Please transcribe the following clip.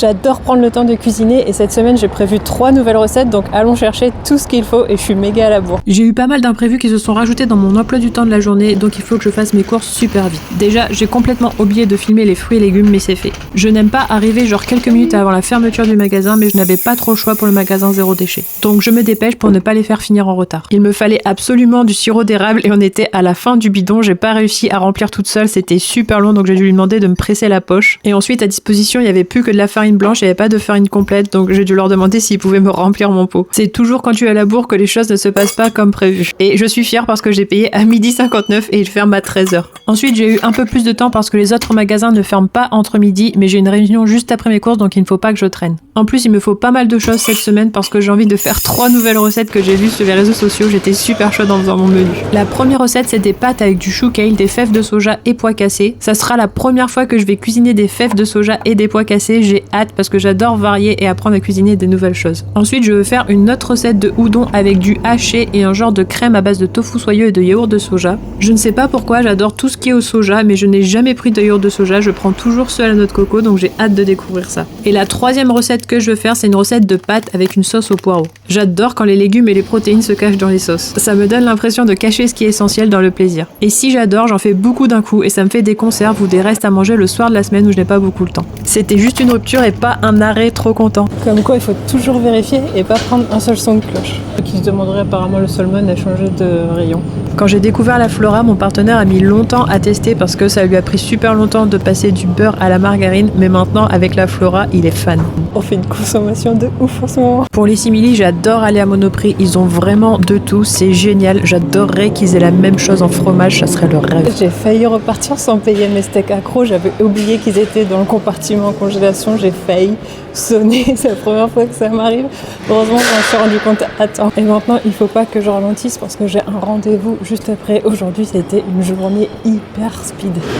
J'adore prendre le temps de cuisiner et cette semaine j'ai prévu 3 nouvelles recettes, donc allons chercher tout ce qu'il faut et je suis méga à la bourre. J'ai eu pas mal d'imprévus qui se sont rajoutés dans mon emploi du temps de la journée, donc il faut que je fasse mes courses super vite. Déjà, j'ai complètement oublié de filmer les fruits et légumes, mais c'est fait. Je n'aime pas arriver genre quelques minutes avant la fermeture du magasin, mais je n'avais pas trop le choix pour le magasin zéro déchet. Donc je me dépêche pour ne pas les faire finir en retard. Il me fallait absolument du sirop d'érable et on était à la fin du bidon, j'ai pas réussi à remplir toute seule, c'était super long donc j'ai dû lui demander de me presser la poche. Et ensuite à disposition, il y avait plus que de la farine blanche, il n'y avait pas de farine complète, donc j'ai dû leur demander s'ils pouvaient me remplir mon pot. C'est toujours quand tu es à la bourre que les choses ne se passent pas comme prévu. Et je suis fière parce que j'ai payé à 12h59 et il ferme à 13h. Ensuite, j'ai eu un peu plus de temps parce que les autres magasins ne ferment pas entre midi, mais j'ai une réunion juste après mes courses donc il ne faut pas que je traîne. En plus, il me faut pas mal de choses cette semaine parce que j'ai envie de faire 3 nouvelles recettes que j'ai vues sur les réseaux sociaux, j'étais super chaude en faisant mon menu. La première recette, c'est des pâtes avec du chou kale, des fèves de soja et pois cassés. Ça sera la première fois que je vais cuisiner des fèves de soja et des pois cassés, j'ai hâte parce que j'adore varier et apprendre à cuisiner des nouvelles choses. Ensuite, je veux faire une autre recette de udon avec du haché et un genre de crème à base de tofu soyeux et de yaourt de soja. Je ne sais pas pourquoi, j'adore tout ce qui est au soja, mais je n'ai jamais pris de yaourt de soja, je prends toujours ceux à la noix de coco, donc j'ai hâte de découvrir ça. Et la troisième recette que je veux faire, c'est une recette de pâtes avec une sauce au poireau. J'adore quand les légumes et les protéines se cachent dans les sauces. Ça me donne l'impression de cacher ce qui est essentiel dans le plaisir. Et si j'adore, j'en fais beaucoup d'un coup et ça me fait des conserves ou des restes à manger le soir de la semaine où je n'ai pas beaucoup le temps. C'était juste une rupture et pas un arrêt, trop content. Comme quoi il faut toujours vérifier et pas prendre un seul son de cloche. Qui se demanderait apparemment le salmon à changer de rayon. Quand j'ai découvert la Flora, mon partenaire a mis longtemps à tester parce que ça lui a pris super longtemps de passer du beurre à la margarine, mais maintenant avec la Flora, il est fan. On fait une consommation de ouf en ce moment. Pour les simili, j'adore aller à Monoprix, ils ont vraiment de tout, c'est génial, j'adorerais qu'ils aient la même chose en fromage, ça serait le rêve. J'ai failli repartir sans payer mes steaks accros, j'avais oublié qu'ils étaient dans le compartiment congélation, j'ai failli sonner, c'est la première fois que ça m'arrive. Heureusement, je m'en suis rendu compte à temps. Et maintenant, il faut pas que je ralentisse parce que j'ai un rendez-vous juste après. Aujourd'hui, ça a été une journée hyper speed.